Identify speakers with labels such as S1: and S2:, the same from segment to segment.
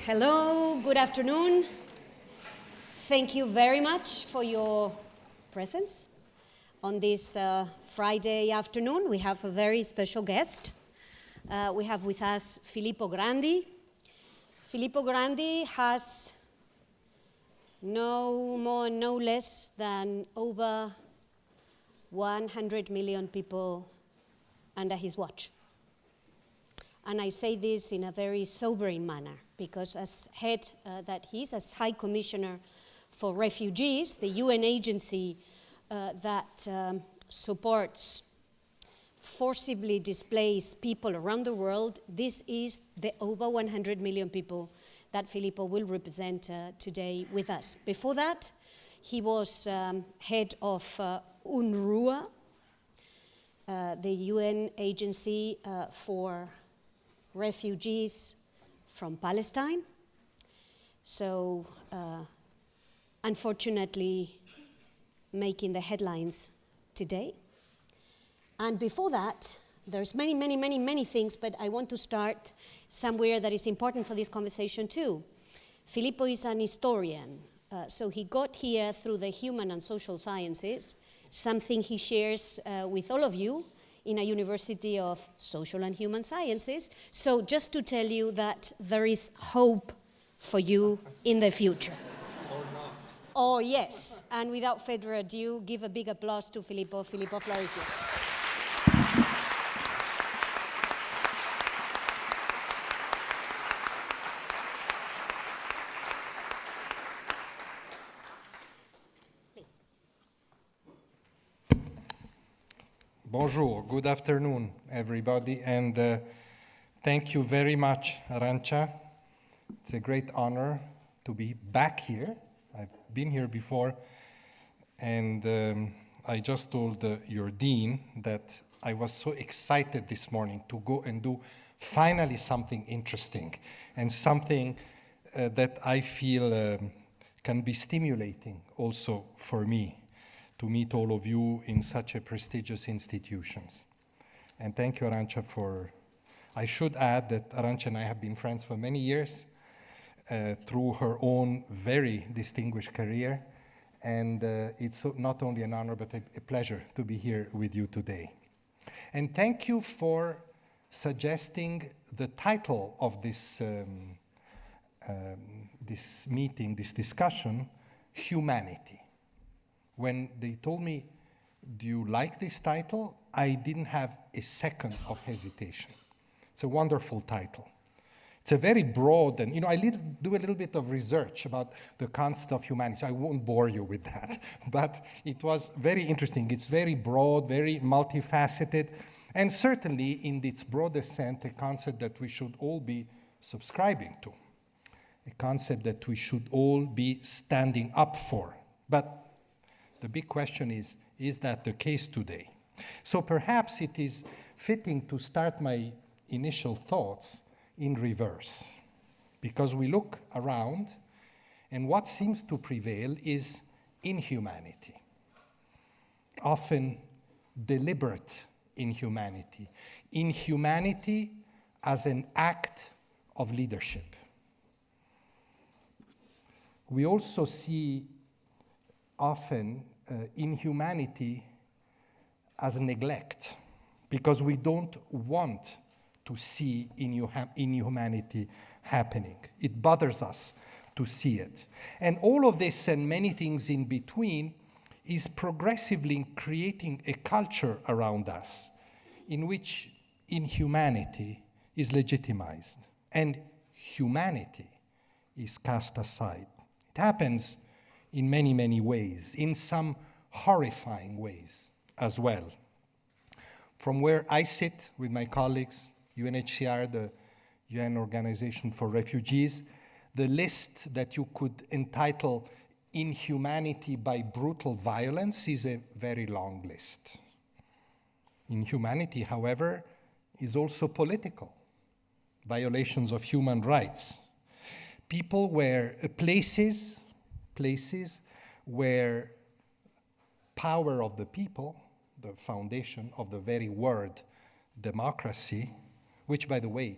S1: Hello, good afternoon. Thank you very much for your presence on this Friday afternoon. We have a very special guest. We have with us Filippo Grandi. Filippo Grandi has no more, no less than over 100 million people under his watch. And I say this in a very sobering manner, because as as High Commissioner for Refugees, the UN agency that supports forcibly displaced people around the world, this is the over 100 million people that Filippo will represent today with us. Before that, he was head of UNRWA, the UN agency for refugees from Palestine. So, unfortunately, making the headlines today. And before that, there's many things, but I want to start somewhere that is important for this conversation too. Filippo is an historian, so he got here through the human and social sciences, something he shares with all of you in a University of Social and Human Sciences. So just to tell you that there is hope for you in the future.
S2: Or not.
S1: Oh, yes. And without further ado, give a big applause to Filippo. Filippo, floor is yours.
S2: Bonjour, good afternoon, everybody, and thank you very much, Arantxa. It's a great honor to be back here. I've been here before, and I just told your dean that I was so excited this morning to go and do finally something interesting and something that I feel can be stimulating also for me, to meet all of you in such a prestigious institutions. And thank you, Arantxa, I should add that Arantxa and I have been friends for many years through her own very distinguished career. And it's not only an honor, but a pleasure to be here with you today. And thank you for suggesting the title of this meeting, this discussion, Humanity. When they told me, do you like this title? I didn't have a second of hesitation. It's a wonderful title. It's a very broad, and I do a little bit of research about the concept of humanity, so I won't bore you with that. But it was very interesting. It's very broad, very multifaceted, and certainly in its broadest sense, a concept that we should all be subscribing to, a concept that we should all be standing up for. But the big question is that the case today? So perhaps it is fitting to start my initial thoughts in reverse, because we look around and what seems to prevail is inhumanity, often deliberate inhumanity as an act of leadership. We also see often inhumanity as neglect, because we don't want to see inhumanity happening. It bothers us to see it. And all of this and many things in between is progressively creating a culture around us in which inhumanity is legitimized and humanity is cast aside. It happens in many ways, in some horrifying ways as well. From where I sit with my colleagues, UNHCR, the UN Organization for Refugees, the list that you could entitle Inhumanity by Brutal Violence is a very long list. Inhumanity, however, is also political. Violations of human rights. Places where power of the people, the foundation of the very word democracy, which, by the way,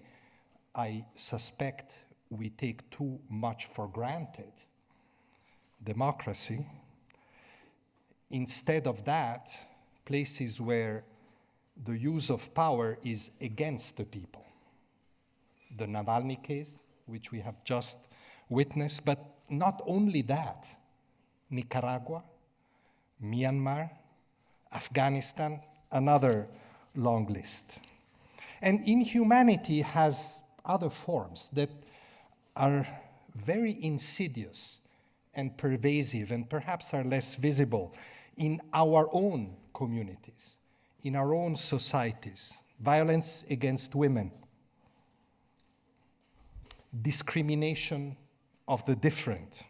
S2: I suspect we take too much for granted democracy. Instead of that, places where the use of power is against the people. The Navalny case, which we have just witnessed, but not only that, Nicaragua, Myanmar, Afghanistan, another long list. And inhumanity has other forms that are very insidious and pervasive and perhaps are less visible in our own communities, in our own societies. Violence against women, discrimination of the different,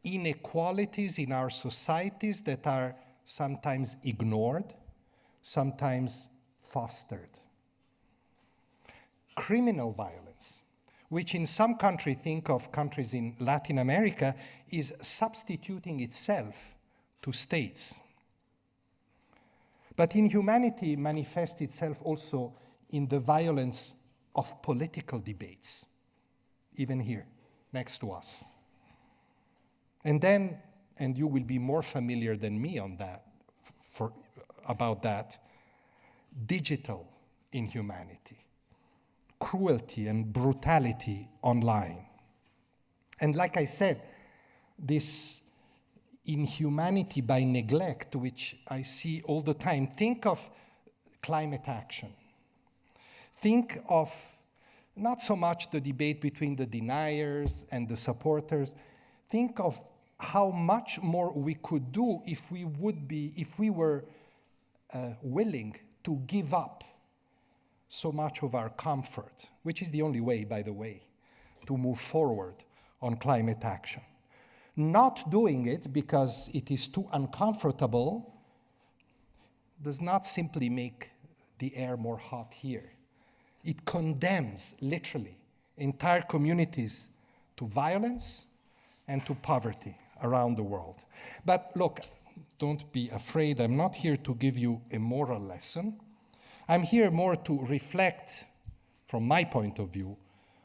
S2: inequalities in our societies that are sometimes ignored, sometimes fostered. Criminal violence, which in some countries, think of countries in Latin America, is substituting itself to states. But inhumanity manifests itself also in the violence of political debates, even here, next to us. And then, and you will be more familiar than me on that, about that, digital inhumanity, cruelty and brutality online. And like I said, this inhumanity by neglect, which I see all the time, think of climate action. Think of not so much the debate between the deniers and the supporters. Think of how much more we could do if we were willing to give up so much of our comfort, which is the only way, by the way, to move forward on climate action. Not doing it because it is too uncomfortable does not simply make the air more hot here. It condemns, literally, entire communities to violence and to poverty around the world. But look, don't be afraid. I'm not here to give you a moral lesson. I'm here more to reflect, from my point of view,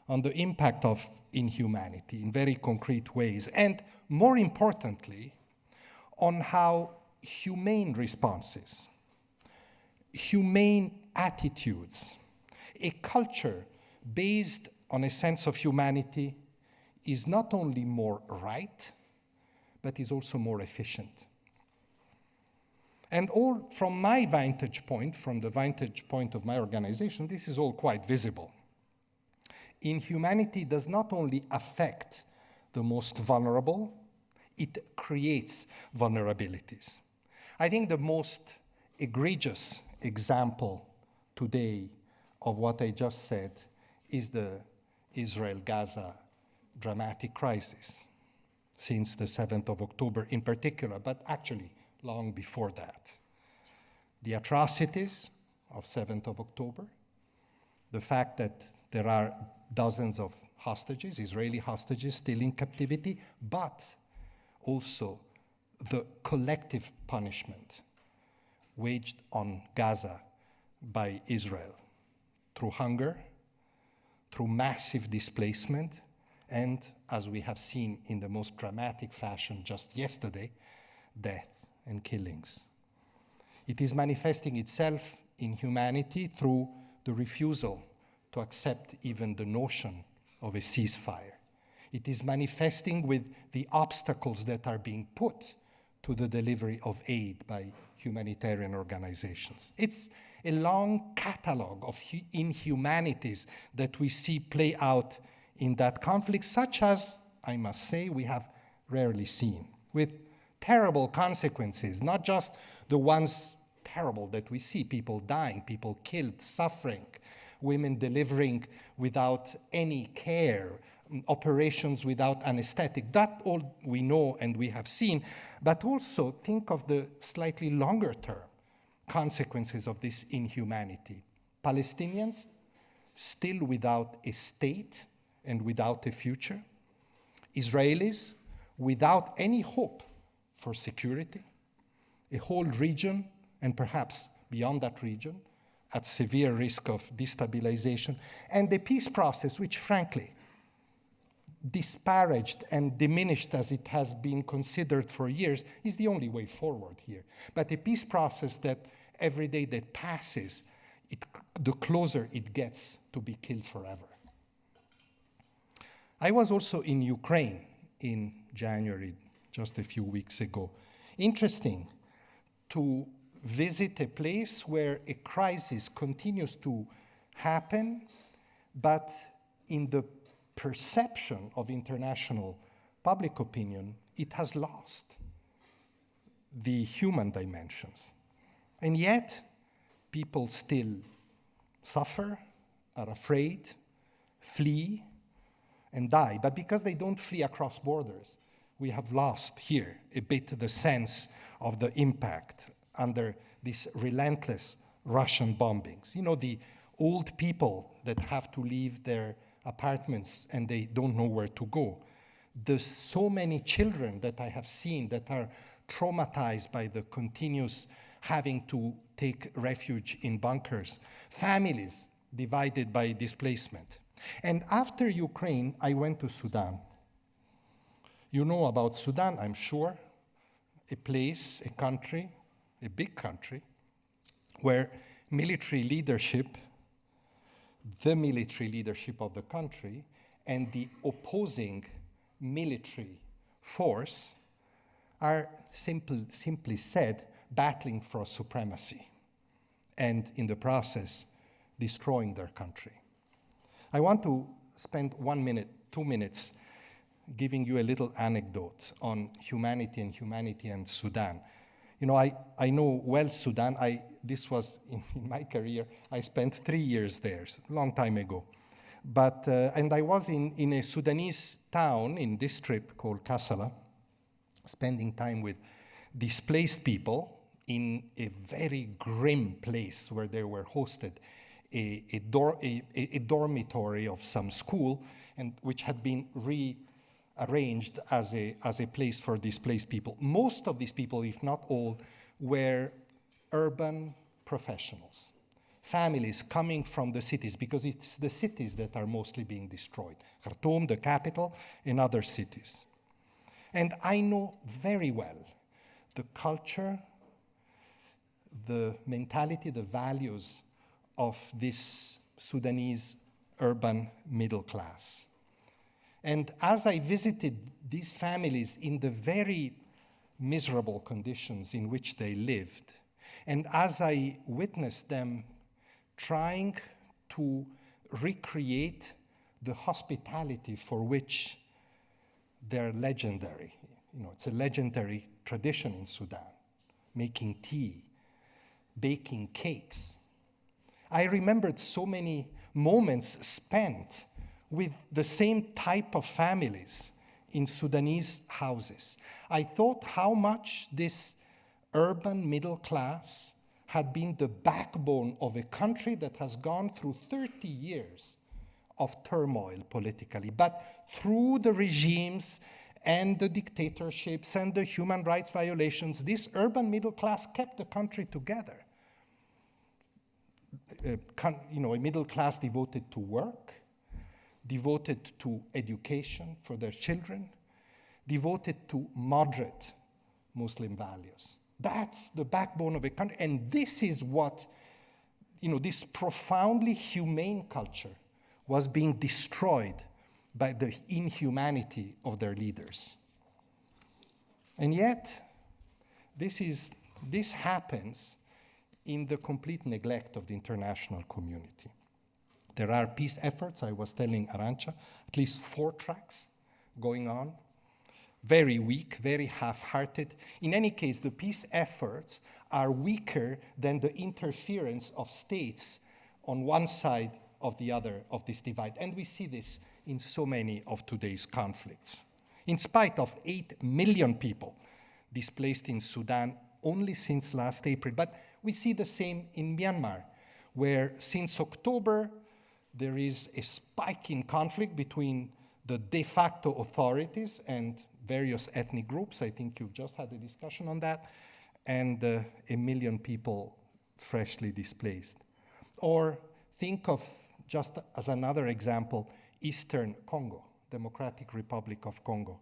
S2: on the impact of inhumanity in very concrete ways, and more importantly, on how humane responses, humane attitudes, a culture based on a sense of humanity is not only more right, but is also more efficient. And all from my vantage point, from the vantage point of my organization, this is all quite visible. Inhumanity does not only affect the most vulnerable, it creates vulnerabilities. I think the most egregious example today of what I just said is the Israel-Gaza dramatic crisis since the 7th of October in particular, but actually long before that. The atrocities of 7th of October, the fact that there are dozens of hostages, Israeli hostages still in captivity, but also the collective punishment waged on Gaza by Israel through hunger, through massive displacement, and, as we have seen in the most dramatic fashion just yesterday, death and killings. It is manifesting itself in humanity through the refusal to accept even the notion of a ceasefire. It is manifesting with the obstacles that are being put to the delivery of aid by humanitarian organizations. It's a long catalog of inhumanities that we see play out in that conflict, such as, I must say, we have rarely seen, with terrible consequences, not just the ones terrible that we see, people dying, people killed, suffering, women delivering without any care, operations without anesthetic. That all we know and we have seen, but also think of the slightly longer term consequences of this inhumanity. Palestinians still without a state and without a future. Israelis without any hope for security. A whole region, and perhaps beyond that region, at severe risk of destabilization. And the peace process, which frankly disparaged and diminished as it has been considered for years is the only way forward here. But a peace process that every day that passes, the closer it gets to be killed forever. I was also in Ukraine in January, just a few weeks ago. Interesting to visit a place where a crisis continues to happen, but in the perception of international public opinion, it has lost the human dimensions. And yet, people still suffer, are afraid, flee, and die. But because they don't flee across borders, we have lost here a bit the sense of the impact under these relentless Russian bombings. You know, the old people that have to leave their apartments and they don't know where to go. There's so many children that I have seen that are traumatized by the continuous having to take refuge in bunkers. Families divided by displacement. And after Ukraine, I went to Sudan. You know about Sudan, I'm sure. A place, a country, a big country, where military leadership, the military leadership of the country, and the opposing military force are simply said, battling for supremacy, and in the process, destroying their country. I want to spend 1 minute, 2 minutes, giving you a little anecdote on humanity and Sudan. You know, I know well Sudan. This was in my career. I spent 3 years there, a long time ago. But, and I was in a Sudanese town in this trip called Kassala, spending time with displaced people in a very grim place where they were hosted, a dormitory of some school, and which had been rearranged as a place for displaced people. Most of these people, if not all, were urban professionals, families coming from the cities, because it's the cities that are mostly being destroyed. Khartoum, the capital, and other cities. And I know very well the culture, the mentality, the values of this Sudanese urban middle class. And as I visited these families in the very miserable conditions in which they lived, and as I witnessed them trying to recreate the hospitality for which they're legendary. You know, it's a legendary tradition in Sudan, making tea, baking cakes. I remembered so many moments spent with the same type of families in Sudanese houses. I thought how much this urban middle class had been the backbone of a country that has gone through 30 years of turmoil politically, but through the regimes and the dictatorships and the human rights violations, this urban middle class kept the country together. A middle class devoted to work, devoted to education for their children, devoted to moderate Muslim values. That's the backbone of a country. And this is what, this profoundly humane culture was being destroyed by the inhumanity of their leaders. And yet, this happens in the complete neglect of the international community. There are peace efforts, I was telling Arantxa, at least 4 tracks going on, very weak, very half-hearted. In any case, the peace efforts are weaker than the interference of states on one side of the other of this divide. And we see this in so many of today's conflicts. In spite of 8 million people displaced in Sudan only since last April, but we see the same in Myanmar, where since October, there is a spike in conflict between the de facto authorities and various ethnic groups. I think you've just had a discussion on that, and 1 million people freshly displaced. Or think of, just as another example, Eastern Congo, Democratic Republic of Congo.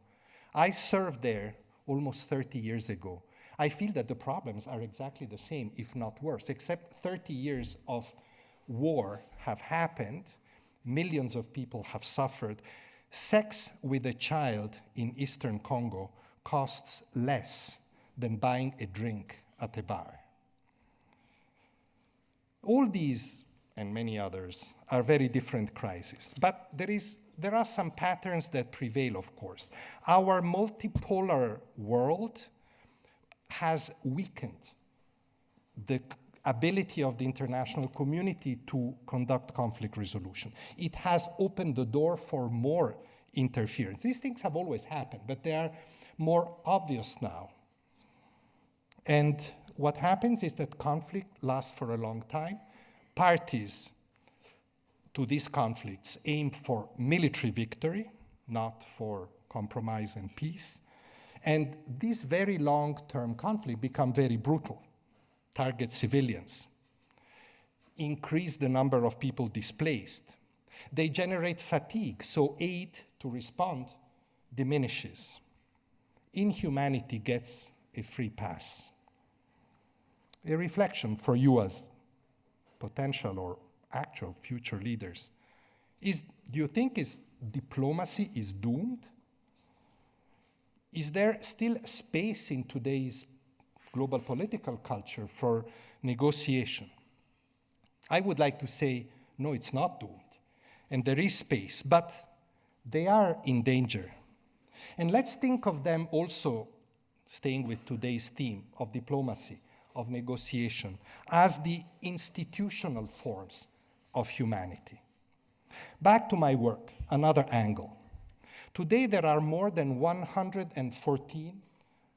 S2: I served there almost 30 years ago. I feel that the problems are exactly the same, if not worse, except 30 years of war have happened, millions of people have suffered. Sex with a child in eastern Congo costs less than buying a drink at a bar. All these, and many others, are very different crises. But there are some patterns that prevail, of course. Our multipolar world has weakened the ability of the international community to conduct conflict resolution. It has opened the door for more interference. These things have always happened, but they are more obvious now. And what happens is that conflict lasts for a long time. Parties to these conflicts aim for military victory, not for compromise and peace. And these very long-term conflicts become very brutal, target civilians, increase the number of people displaced. They generate fatigue, so aid to respond diminishes. Inhumanity gets a free pass. A reflection for you as potential or actual future leaders is, do you think diplomacy is doomed? Is there still space in today's global political culture for negotiation? I would like to say, no, it's not doomed. And there is space, but they are in danger. And let's think of them also, staying with today's theme of diplomacy, of negotiation, as the institutional forms of humanity. Back to my work, another angle. Today there are more than 114,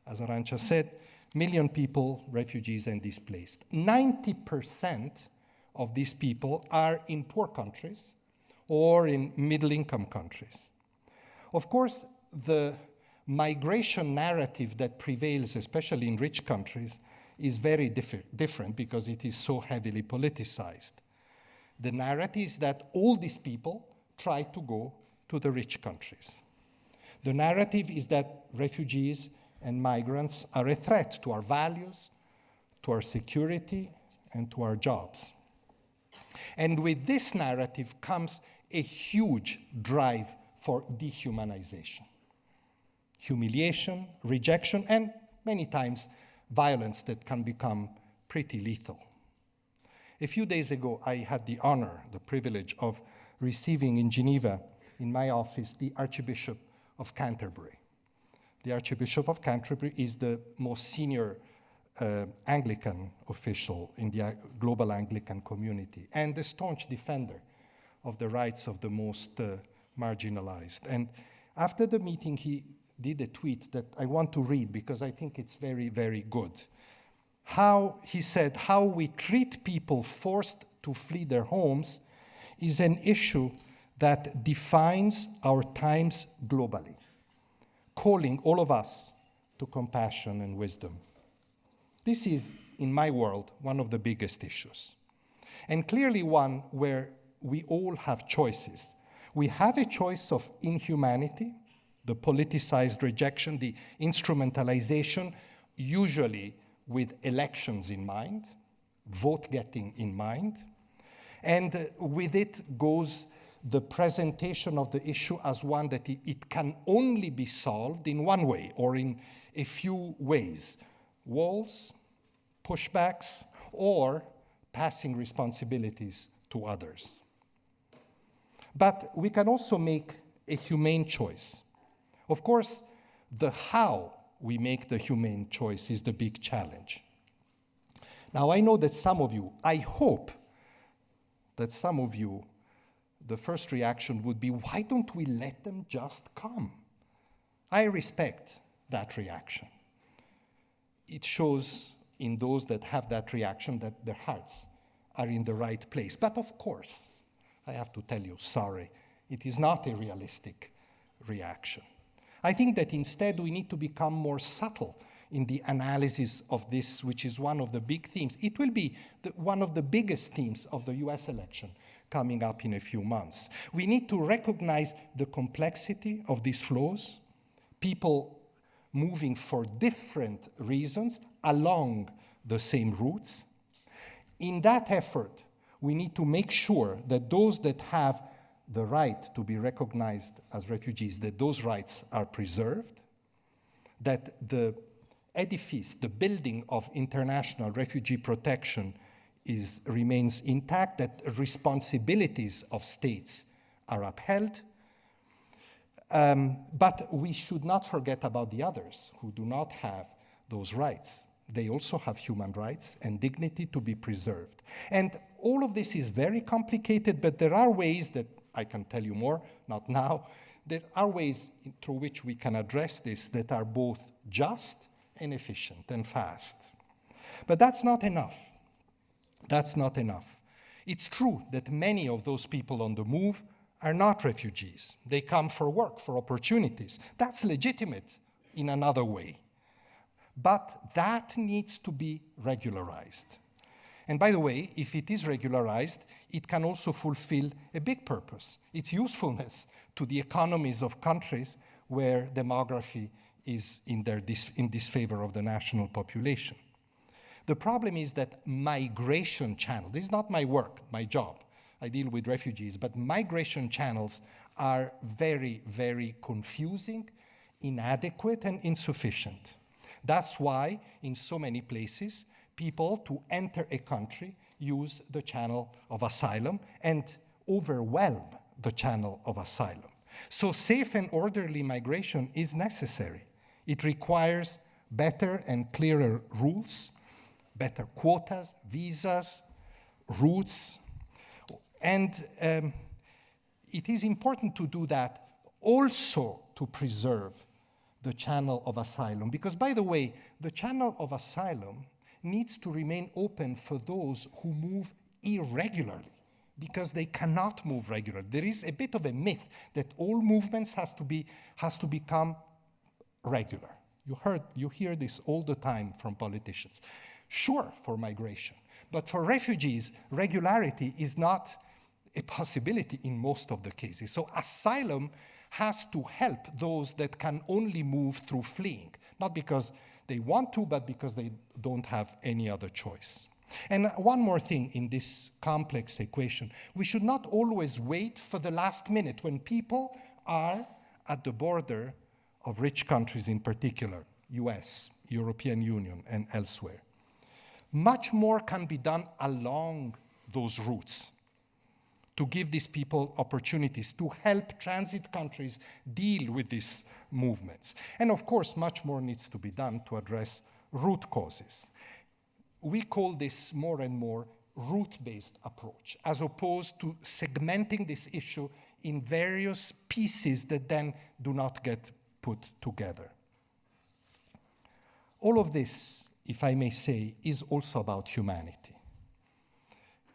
S2: as Arantxa said, million people, refugees and displaced. 90% of these people are in poor countries or in middle-income countries. Of course, the migration narrative that prevails, especially in rich countries, is very different because it is so heavily politicized. The narrative is that all these people try to go to the rich countries. The narrative is that refugees and migrants are a threat to our values, to our security, and to our jobs. And with this narrative comes a huge drive for dehumanization. Humiliation, rejection, and many times violence that can become pretty lethal. A few days ago, I had the honor, the privilege of receiving in Geneva, in my office, the Archbishop of Canterbury. The Archbishop of Canterbury is the most senior Anglican official in the global Anglican community and a staunch defender of the rights of the most marginalized. And after the meeting, he did a tweet that I want to read because I think it's very, very good. He said, how we treat people forced to flee their homes is an issue that defines our times globally, calling all of us to compassion and wisdom. This is, in my world, one of the biggest issues, and clearly one where we all have choices. We have a choice of inhumanity, the politicized rejection, the instrumentalization, usually with elections in mind, vote getting in mind, and with it goes the presentation of the issue as one that it can only be solved in one way or in a few ways: walls, pushbacks, or passing responsibilities to others. But we can also make a humane choice. Of course, the how we make the humane choice is the big challenge. Now, I know that some of you, I hope that some of you, the first reaction would be, why don't we let them just come? I respect that reaction. It shows in those that have that reaction that their hearts are in the right place. But of course, I have to tell you, sorry, it is not a realistic reaction. I think that instead we need to become more subtle in the analysis of this, which is one of the big themes. It will be one of the biggest themes of the US election coming up in a few months. We need to recognize the complexity of these flows, people moving for different reasons along the same routes. In that effort, we need to make sure that those that have the right to be recognized as refugees, that those rights are preserved, that the edifice, the building of international refugee protection remains intact, that responsibilities of states are upheld. But we should not forget about the others who do not have those rights. They also have human rights and dignity to be preserved. And all of this is very complicated, but there are ways that I can tell you more, not now. There are ways through which we can address this that are both just and efficient and fast. But that's not enough. That's not enough. It's true that many of those people on the move are not refugees. They come for work, for opportunities. That's legitimate in another way. But that needs to be regularized. And by the way, if it is regularized, it can also fulfill a big purpose, its usefulness to the economies of countries where demography is in disfavor of the national population. The problem is that migration channels, this is not my work, my job, I deal with refugees, but migration channels are very, very confusing, inadequate, and insufficient. That's why, in so many places, people, to enter a country, use the channel of asylum and overwhelm the channel of asylum. So safe and orderly migration is necessary. It requires better and clearer rules, better quotas, visas, routes, and it is important to do that also to preserve the channel of asylum. Because, by the way, the channel of asylum needs to remain open for those who move irregularly, because they cannot move regularly. There is a bit of a myth that all movements has to become regular. You hear this all the time from politicians. Sure, for migration, but for refugees, regularity is not a possibility in most of the cases. So asylum has to help those that can only move through fleeing, not because they want to, but because they don't have any other choice. And one more thing in this complex equation, we should not always wait for the last minute when people are at the border of rich countries, in particular, US, European Union, and elsewhere. Much more can be done along those routes to give these people opportunities, to help transit countries deal with these movements. And of course, much more needs to be done to address root causes. We call this more and more route-based approach, as opposed to segmenting this issue in various pieces that then do not get put together. All of this, if I may say, is also about humanity.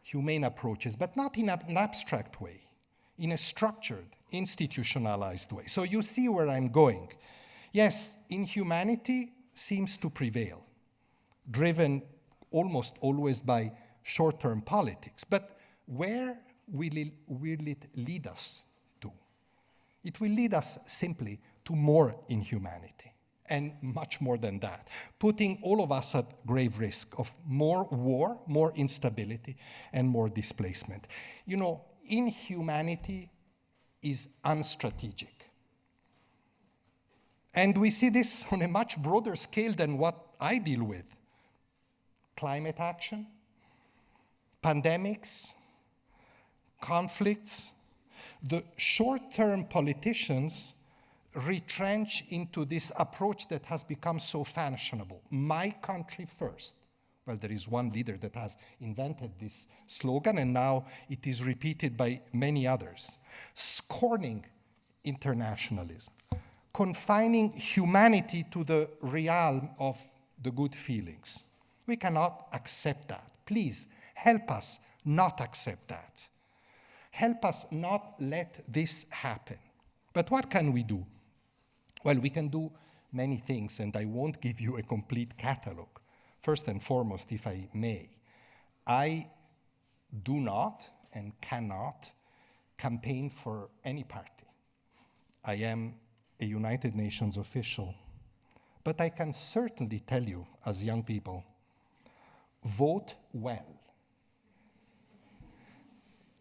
S2: Humane approaches, but not in an abstract way, in a structured, institutionalized way. So you see where I'm going. Yes, inhumanity seems to prevail, driven almost always by short-term politics. But where will it lead us to? It will lead us simply to more inhumanity, and much more than that, putting all of us at grave risk of more war, more instability, and more displacement. You know, inhumanity is unstrategic. And we see this on a much broader scale than what I deal with. Climate action, pandemics, conflicts. The short-term politicians retrench into this approach that has become so fashionable. My country first. Well, there is one leader that has invented this slogan, and now it is repeated by many others. Scorning internationalism, confining humanity to the realm of the good feelings. We cannot accept that. Please, help us not accept that. Help us not let this happen. But what can we do? Well, we can do many things, and I won't give you a complete catalog. First and foremost, if I may, I do not and cannot campaign for any party. I am a United Nations official, but I can certainly tell you, as young people, vote well.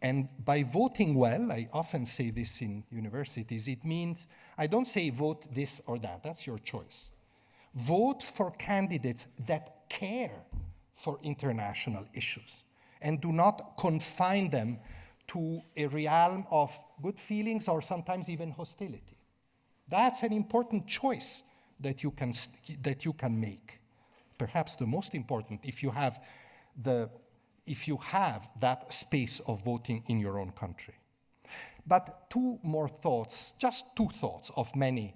S2: And by voting well, I often say this in universities, it means, I don't say vote this or that, that's your choice. Vote for candidates that care for international issues and do not confine them to a realm of good feelings or sometimes even hostility. That's an important choice that you can make. Perhaps the most important if you have that space of voting in your own country. But two more thoughts, just two thoughts of many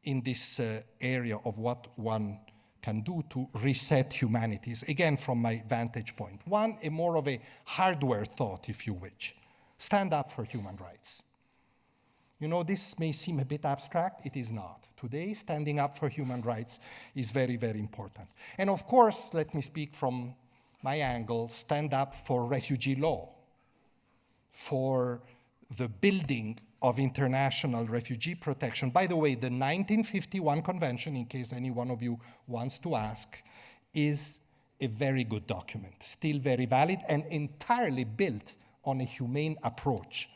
S2: in this area of what one can do to reset humanities, again from my vantage point. One, a more of a hardware thought, if you wish. Stand up for human rights. You know, this may seem a bit abstract, it is not. Today, standing up for human rights is very, very important. And of course, let me speak from my angle, stand up for refugee law, for the building of international refugee protection. By the way, the 1951 Convention, in case any one of you wants to ask, is a very good document, still very valid and entirely built on a humane approach,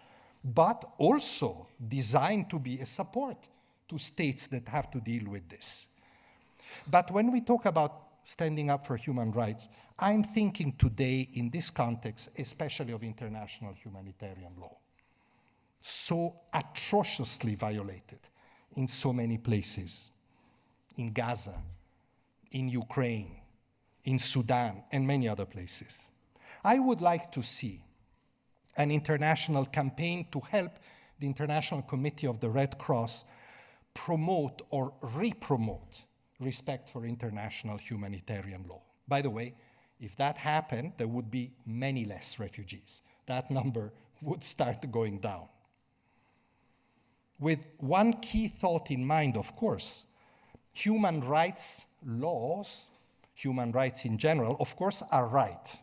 S2: but also designed to be a support to states that have to deal with this. But when we talk about standing up for human rights, I'm thinking today in this context, especially of international humanitarian law, so atrociously violated in so many places, in Gaza, in Ukraine, in Sudan, and many other places. I would like to see an international campaign to help the International Committee of the Red Cross promote or re-promote respect for international humanitarian law. By the way, if that happened, there would be many less refugees. That number would start going down. With one key thought in mind, of course, human rights laws, human rights in general, of course, are right.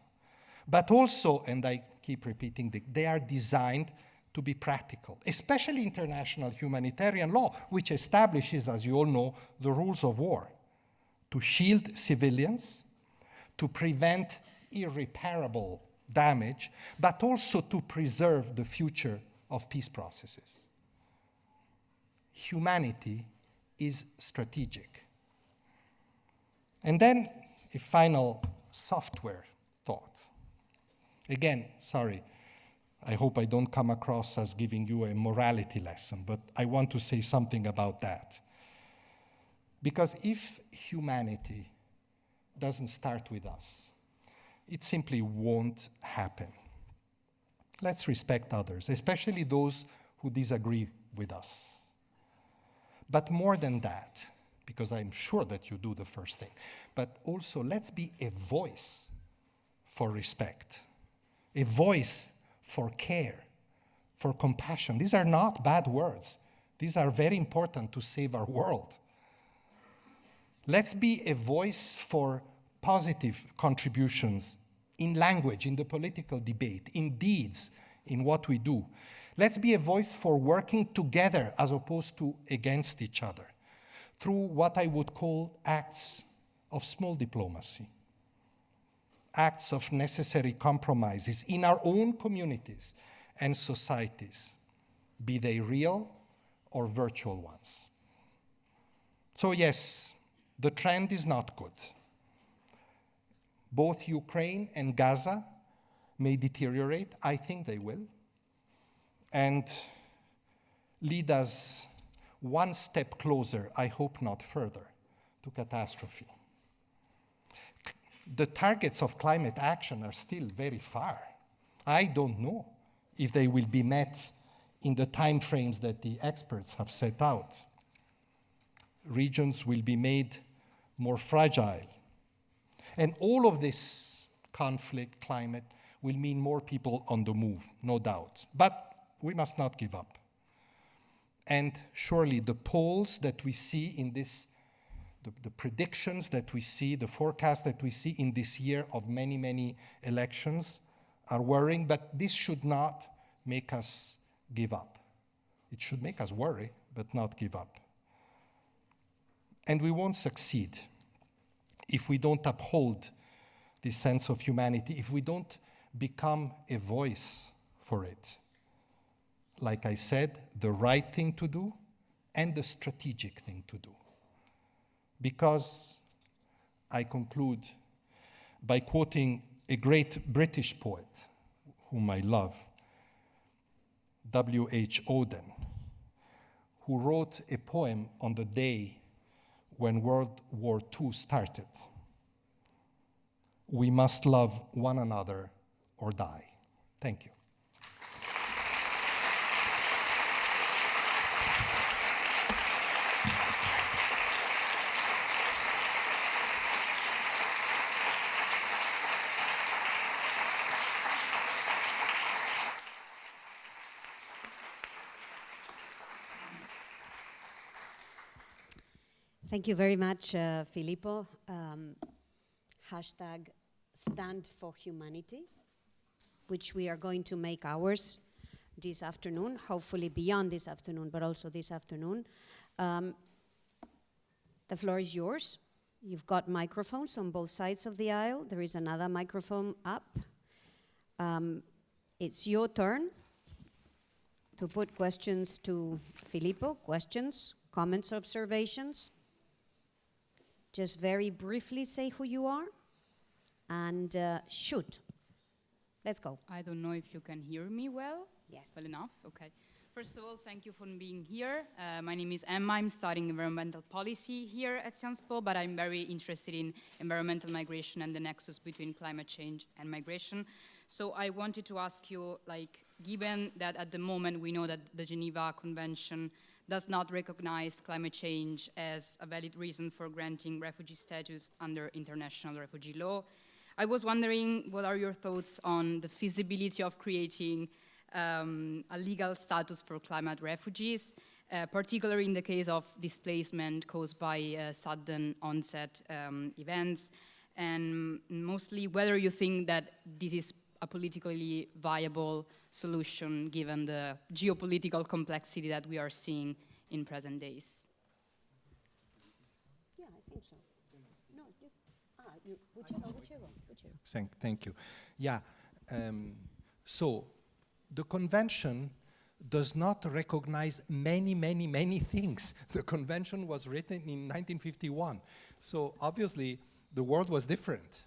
S2: But also, and I keep repeating, they are designed to be practical, especially international humanitarian law, which establishes, as you all know, the rules of war, to shield civilians, to prevent irreparable damage, but also to preserve the future of peace processes. Humanity is strategic. And then a final software thought. Again, sorry, I hope I don't come across as giving you a morality lesson, but I want to say something about that. Because if humanity doesn't start with us, it simply won't happen. Let's respect others, especially those who disagree with us. But more than that, because I'm sure that you do the first thing, but also let's be a voice for respect, a voice for care, for compassion. These are not bad words. These are very important to save our world. Let's be a voice for positive contributions in language, in the political debate, in deeds, in what we do. Let's be a voice for working together as opposed to against each other through what I would call acts of small diplomacy, acts of necessary compromises in our own communities and societies, be they real or virtual ones. So yes, the trend is not good. Both Ukraine and Gaza may deteriorate. I think they will. And lead us one step closer, I hope not further, to catastrophe. The targets of climate action are still very far. I don't know if they will be met in the time frames that the experts have set out. Regions will be made more fragile. And all of this conflict, climate, will mean more people on the move, no doubt. But we must not give up. And surely the polls that we see in this the predictions that we see, the forecasts that we see in this year of many, many elections are worrying, but this should not make us give up. It should make us worry, but not give up. And we won't succeed if we don't uphold this sense of humanity, if we don't become a voice for it. Like I said, the right thing to do and the strategic thing to do. Because I conclude by quoting a great British poet, whom I love, W.H. Auden, who wrote a poem on the day when World War II started. We must love one another or die. Thank you.
S1: Thank you very much, Filippo. Hashtag Stand for Humanity, which we are going to make ours this afternoon, hopefully beyond this afternoon, but also this afternoon. The floor is yours. You've got microphones on both sides of the aisle. There is another microphone up. It's your turn to put questions to Filippo. Questions, comments, observations. Just very briefly say who you are and shoot. Let's go.
S3: I don't know if you can hear me well.
S1: Yes.
S3: Well enough, okay. First of all, thank you for being here. My name is Emma. I'm studying environmental policy here at Sciences Po, but I'm very interested in environmental migration and the nexus between climate change and migration. So I wanted to ask you, given that at the moment we know that the Geneva Convention does not recognize climate change as a valid reason for granting refugee status under international refugee law, I was wondering, what are your thoughts on the feasibility of creating a legal status for climate refugees, particularly in the case of displacement caused by sudden onset events, and mostly whether you think that this is a politically viable solution given the geopolitical complexity that we are seeing in present days?
S1: Yeah, I think so. No, whichever.
S2: Thank you. Yeah, so the convention does not recognize many things. The convention was written in 1951, so obviously the world was different.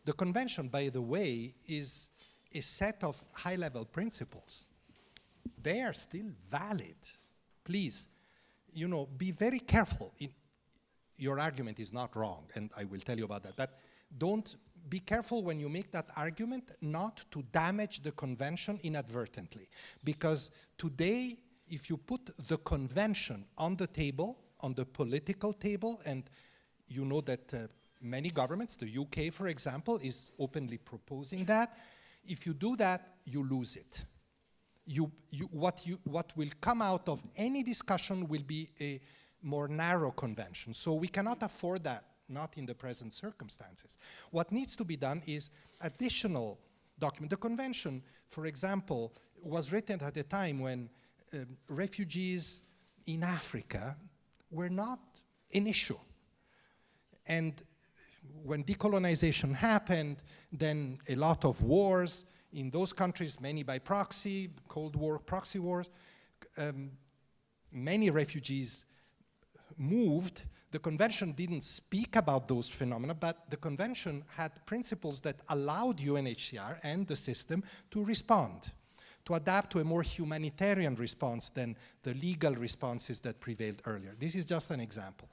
S2: The convention, by the way, is a set of high-level principles. They are still valid. Please, be very careful. Your argument is not wrong, and I will tell you about that. But don't be careful when you make that argument not to damage the convention inadvertently. Because today, if you put the convention on the table, on the political table, and you know that many governments, the UK, for example, is openly proposing that. If you do that, you lose it. What will come out of any discussion will be a more narrow convention. So we cannot afford that, not in the present circumstances. What needs to be done is additional document. The convention, for example, was written at a time when refugees in Africa were not an issue. And when decolonization happened, then a lot of wars in those countries, many by proxy, Cold War, proxy wars, many refugees moved. The convention didn't speak about those phenomena, but the convention had principles that allowed UNHCR and the system to respond, to adapt to a more humanitarian response than the legal responses that prevailed earlier. This is just an example.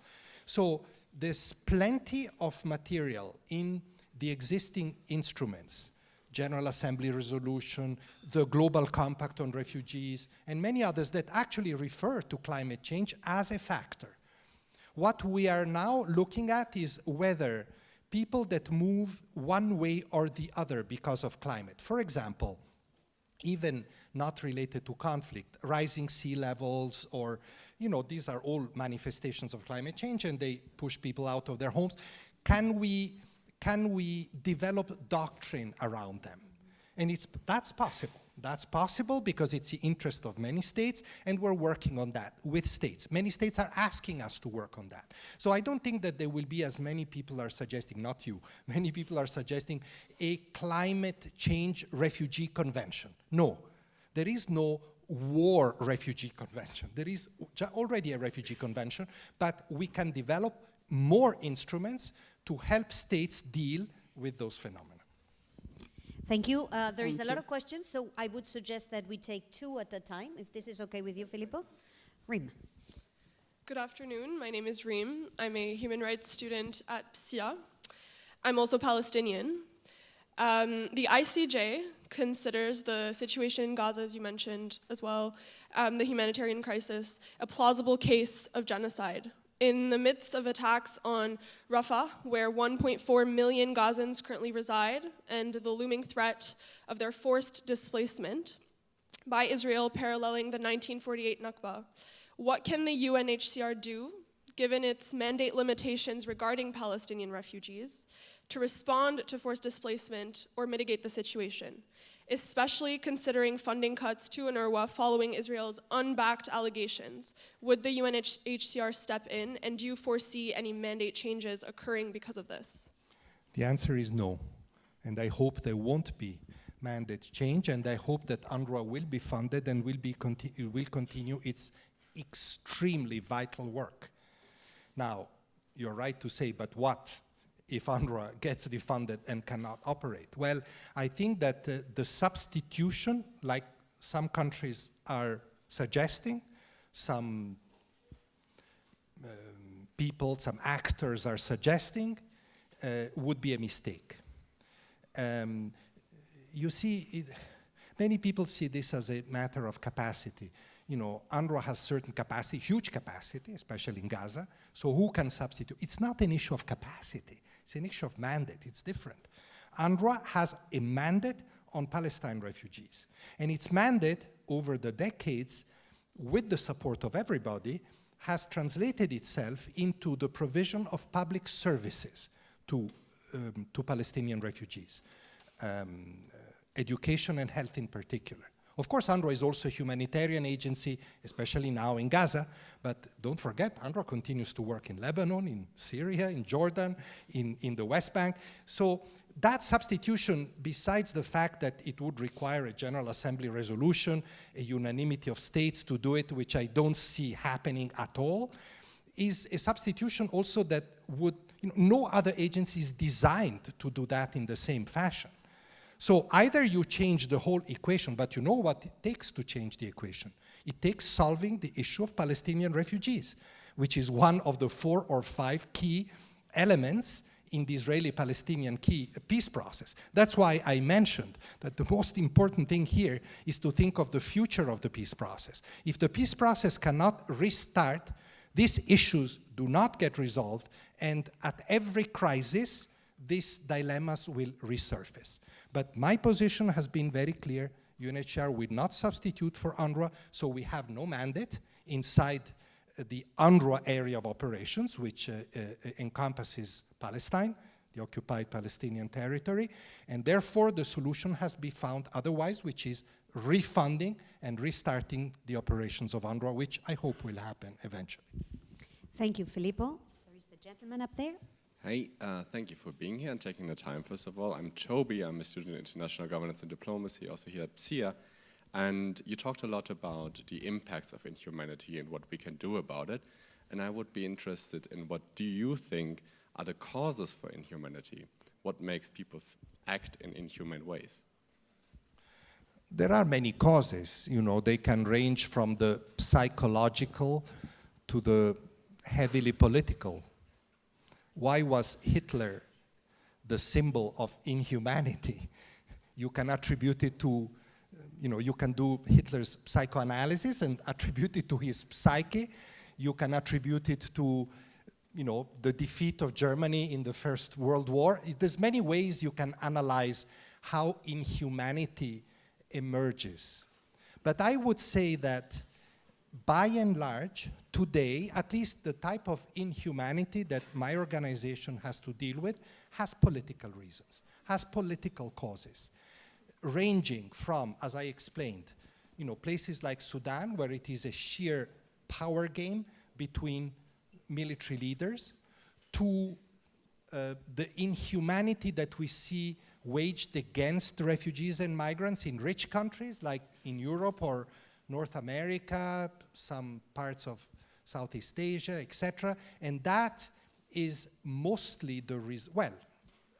S2: So there's plenty of material in the existing instruments, General Assembly resolution, the Global Compact on Refugees, and many others that actually refer to climate change as a factor. What we are now looking at is whether people that move one way or the other because of climate, for example, even not related to conflict, rising sea levels, or, these are all manifestations of climate change, and they push people out of their homes. Can we develop doctrine around them? And that's possible. That's possible because it's the interest of many states, and we're working on that with states. Many states are asking us to work on that. So I don't think that there will be, as many people are suggesting, not you, many people are suggesting a climate change refugee convention. No, there is no war refugee convention. There is already a refugee convention, but we can develop more instruments to help states deal with those phenomena.
S1: Thank you. There is a lot of questions, so I would suggest that we take two at a time, if this is okay with you, Filippo. Reem.
S4: Good afternoon. My name is Reem. I'm a human rights student at PSIA. I'm also Palestinian. The ICJ considers the situation in Gaza, as you mentioned as well, the humanitarian crisis, a plausible case of genocide. In the midst of attacks on Rafah, where 1.4 million Gazans currently reside, and the looming threat of their forced displacement by Israel paralleling the 1948 Nakba, what can the UNHCR do, given its mandate limitations regarding Palestinian refugees, to respond to forced displacement or mitigate the situation, especially considering funding cuts to UNRWA following Israel's unbacked allegations? Would the UNHCR step in, and do you foresee any mandate changes occurring because of this?
S2: The answer is no, and I hope there won't be mandate change, and I hope that UNRWA will be funded and will continue its extremely vital work. Now, you're right to say, but what if UNRWA gets defunded and cannot operate? Well, I think that the substitution, like some countries are suggesting, some people, some actors are suggesting, would be a mistake. You see, many people see this as a matter of capacity. UNRWA has certain capacity, huge capacity, especially in Gaza, so who can substitute? It's not an issue of capacity. It's an issue of mandate. It's different. UNRWA has a mandate on Palestine refugees. And its mandate over the decades, with the support of everybody, has translated itself into the provision of public services to Palestinian refugees, education and health in particular. Of course, UNRWA is also a humanitarian agency, especially now in Gaza, but don't forget, UNRWA continues to work in Lebanon, in Syria, in Jordan, in the West Bank. So that substitution, besides the fact that it would require a General Assembly resolution, a unanimity of states to do it, which I don't see happening at all, is a substitution also that would, no other agency is designed to do that in the same fashion. So either you change the whole equation, but you know what it takes to change the equation. It takes solving the issue of Palestinian refugees, which is one of the 4 or 5 key elements in the Israeli-Palestinian peace process. That's why I mentioned that the most important thing here is to think of the future of the peace process. If the peace process cannot restart, these issues do not get resolved, and at every crisis, these dilemmas will resurface. But my position has been very clear. UNHCR will not substitute for UNRWA, so we have no mandate inside the UNRWA area of operations, which encompasses Palestine, the occupied Palestinian territory, and therefore the solution has been found otherwise, which is refunding and restarting the operations of UNRWA, which I hope will happen eventually.
S1: Thank you, Filippo. There is the gentleman up there.
S5: Hey, thank you for being here and taking the time, first of all. I'm Toby, I'm a student in International Governance and Diplomacy, also here at PSIA. And you talked a lot about the impacts of inhumanity and what we can do about it. And I would be interested in what do you think are the causes for inhumanity? What makes people act in inhumane ways?
S2: There are many causes. They can range from the psychological to the heavily political. Why was Hitler the symbol of inhumanity? You can attribute it to, you can do Hitler's psychoanalysis and attribute it to his psyche. You can attribute it to, the defeat of Germany in the First World War. There's many ways you can analyze how inhumanity emerges. But I would say that by and large, today, at least the type of inhumanity that my organization has to deal with has political reasons, has political causes, ranging from, as I explained, places like Sudan, where it is a sheer power game between military leaders, to the inhumanity that we see waged against refugees and migrants in rich countries like in Europe or North America, some parts of Southeast Asia, etc. And that is mostly the reason. Well,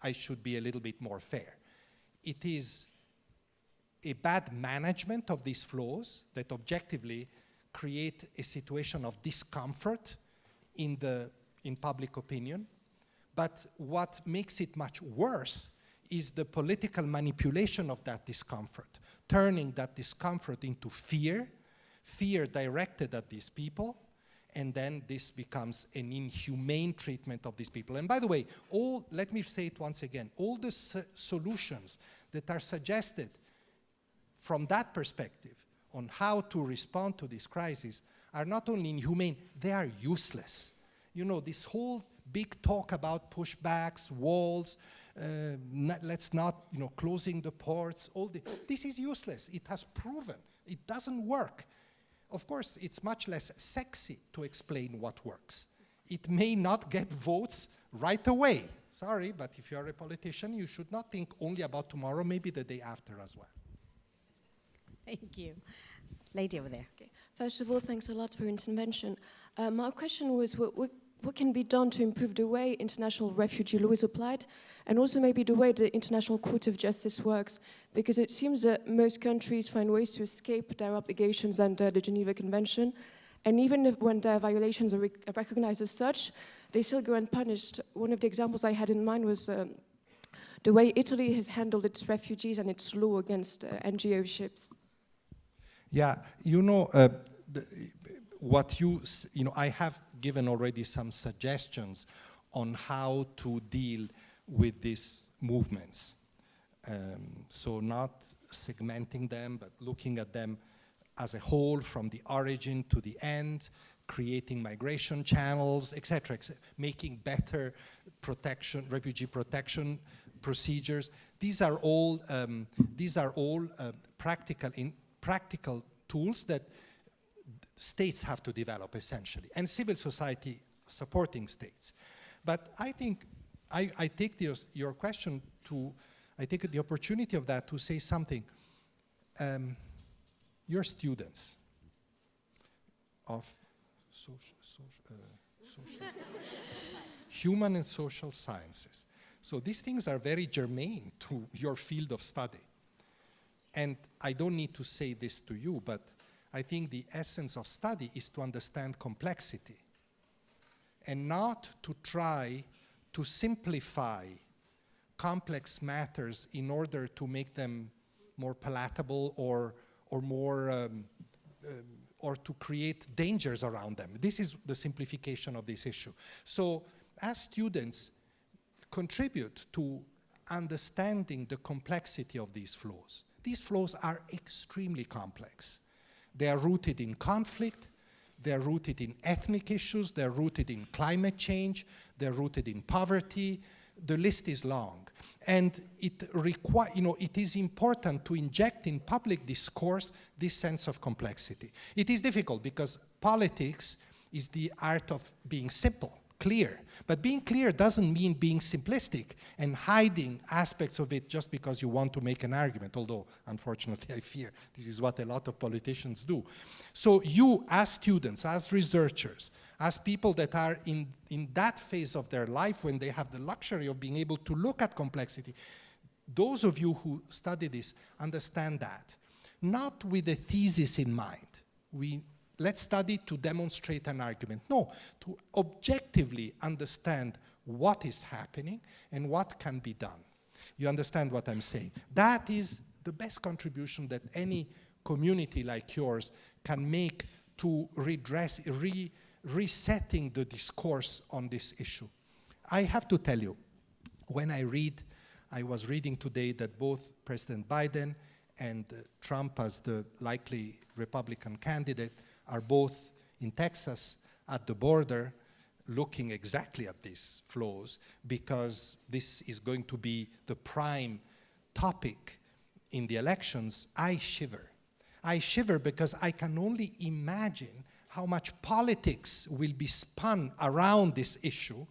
S2: I should be a little bit more fair. It is a bad management of these flows that objectively create a situation of discomfort in public opinion. But what makes it much worse is the political manipulation of that discomfort, turning that discomfort into fear directed at these people, and then this becomes an inhumane treatment of these people. And by the way, let me say it once again, all the solutions that are suggested from that perspective on how to respond to this crisis are not only inhumane, they are useless. This whole big talk about pushbacks, walls, let's not, closing the ports, this is useless. It has proven it doesn't work. Of course, it's much less sexy to explain what works. It may not get votes right away. Sorry, but if you're a politician, you should not think only about tomorrow, maybe the day after as well.
S1: Thank you. Lady over there.
S6: Okay. First of all, thanks a lot for your intervention. My question was, what can be done to improve the way international refugee law is applied, and also maybe the way the International Court of Justice works? Because it seems that most countries find ways to escape their obligations under the Geneva Convention, and even when their violations are recognized as such, they still go unpunished. One of the examples I had in mind was the way Italy has handled its refugees and its law against NGO ships.
S2: Yeah, I have given already some suggestions on how to deal with these movements. So not segmenting them, but looking at them as a whole from the origin to the end, creating migration channels, etc., making better refugee protection procedures. These are all practical tools that states have to develop, essentially, and civil society supporting states. But I think I take your question I take the opportunity of that to say something. You're students of human and social sciences. So these things are very germane to your field of study. And I don't need to say this to you, but I think the essence of study is to understand complexity and not to try to simplify complex matters in order to make them more palatable or to create dangers around them. This is the simplification of this issue. So as students, contribute to understanding the complexity of these flows. These flows are extremely complex. They are rooted in conflict, they're rooted in ethnic issues, they're rooted in climate change, they're rooted in poverty. The list is long. And it is important to inject in public discourse this sense of complexity. It is difficult because politics is the art of being simple, clear. But being clear doesn't mean being simplistic and hiding aspects of it just because you want to make an argument, although, unfortunately, I fear this is what a lot of politicians do. So you, as students, as researchers, as people that are in that phase of their life when they have the luxury of being able to look at complexity, those of you who study this understand that. Not with a thesis in mind. Let's study to demonstrate an argument. No, to objectively understand what is happening and what can be done. You understand what I'm saying? That is the best contribution that any community like yours can make to resetting the discourse on this issue. I have to tell you, when I was reading today that both President Biden and Trump as the likely Republican candidate are both in Texas at the border looking exactly at these flows, because this is going to be the prime topic in the elections, I shiver. I shiver because I can only imagine how much politics will be spun around this issue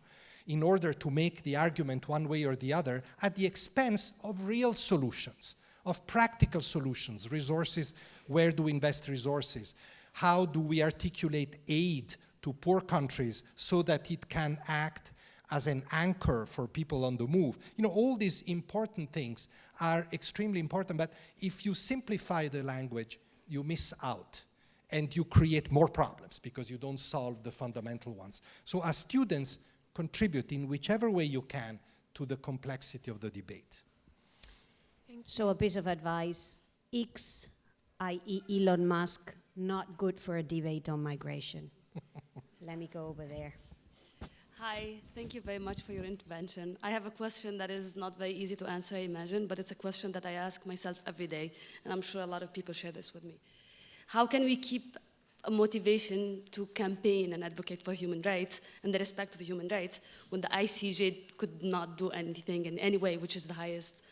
S2: in order to make the argument one way or the other at the expense of real solutions, of practical solutions, resources, where do we invest resources? How do we articulate aid to poor countries so that it can act as an anchor for people on the move? You know, all these important things are extremely important, but if you simplify the language, you miss out and you create more problems because you don't solve the fundamental ones. So as students, contribute in whichever way you can to the complexity of the debate.
S1: So a piece of advice, X, i.e. Elon Musk, not good for a debate on migration. Let me go over there.
S7: Hi, thank you very much for your intervention. I have a question that is not very easy to answer, I imagine, but it's a question that I ask myself every day, and I'm sure a lot of people share this with me. How can we keep a motivation to campaign and advocate for human rights and the respect of human rights when the ICJ could not do anything in any way, which is the highest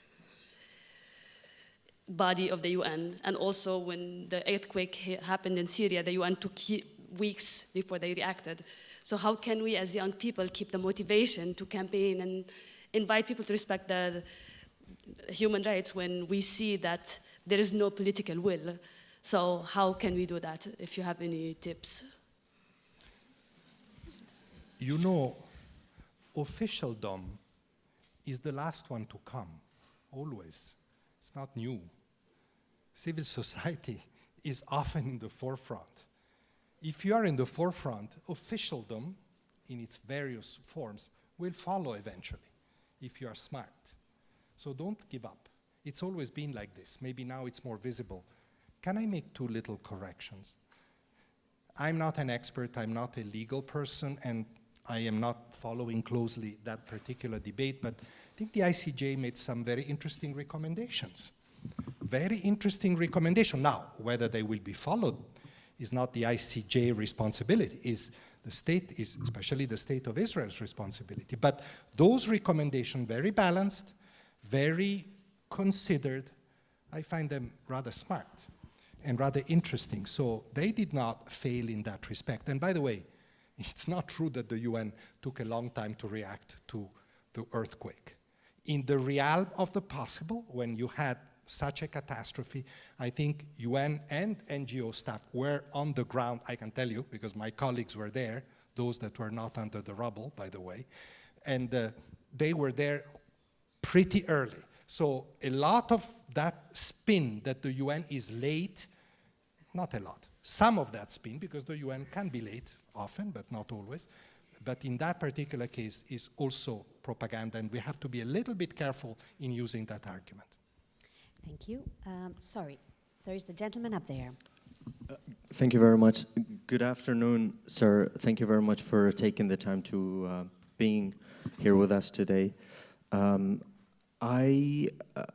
S7: body of the UN, and also when the earthquake happened in Syria, the UN took weeks before they reacted. So how can we as young people keep the motivation to campaign and invite people to respect the human rights when we see that there is no political will? So how can we do that, if you have any tips?
S2: You know, officialdom is the last one to come, always. It's not new. Civil society is often in the forefront. If you are in the forefront, officialdom, in its various forms, will follow eventually, if you are smart. So don't give up. It's always been like this. Maybe now it's more visible. Can I make two little corrections? I'm not an expert, I'm not a legal person, and I am not following closely that particular debate, but I think the ICJ made some very interesting recommendations. Very interesting recommendation. Now, whether they will be followed is not the ICJ responsibility, is the state, is especially the state of Israel's responsibility. But those recommendations, very balanced, very considered, I find them rather smart and rather interesting. So they did not fail in that respect. And by the way, it's not true that the UN took a long time to react to the earthquake. In the realm of the possible, when you had such a catastrophe, I think UN and NGO staff were on the ground, I can tell you, because my colleagues were there, those that were not under the rubble, by the way, and they were there pretty early. So a lot of that spin that the UN is late, not a lot. Some of that spin, because the UN can be late often, but not always, but in that particular case is also propaganda, and we have to be a little bit careful in using that argument.
S1: Thank you. Sorry, there is the gentleman up there.
S8: Thank you very much. Good afternoon, sir. Thank you very much for taking the time to being here with us today. I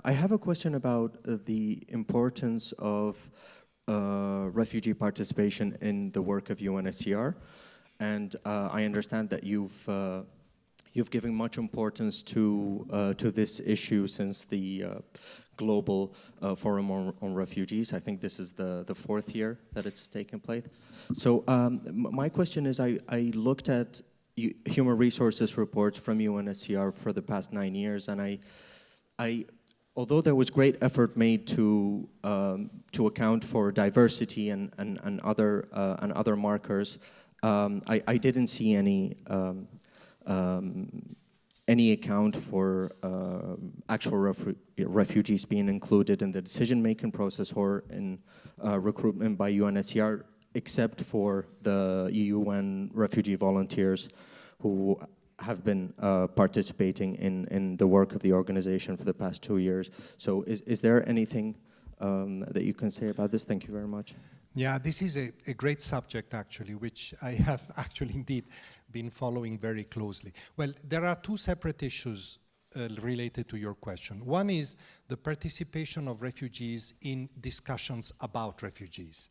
S8: have a question about the importance of refugee participation in the work of UNHCR, and I understand that you've given much importance to this issue since the Global Forum on Refugees. I think this is the fourth year that it's taken place. So my question is, I looked at human resources reports from UNHCR for the past 9 years, and although there was great effort made to account for diversity and other markers, I didn't see any account for actual refugees being included in the decision-making process or in recruitment by UNHCR, except for the UN refugee volunteers who have been participating in the work of the organization for the past 2 years. So is there anything that you can say about this? Thank you very much.
S2: Yeah, this is a great subject, actually, which I have actually indeed been following very closely. Well, there are two separate issues related to your question. One is the participation of refugees in discussions about refugees.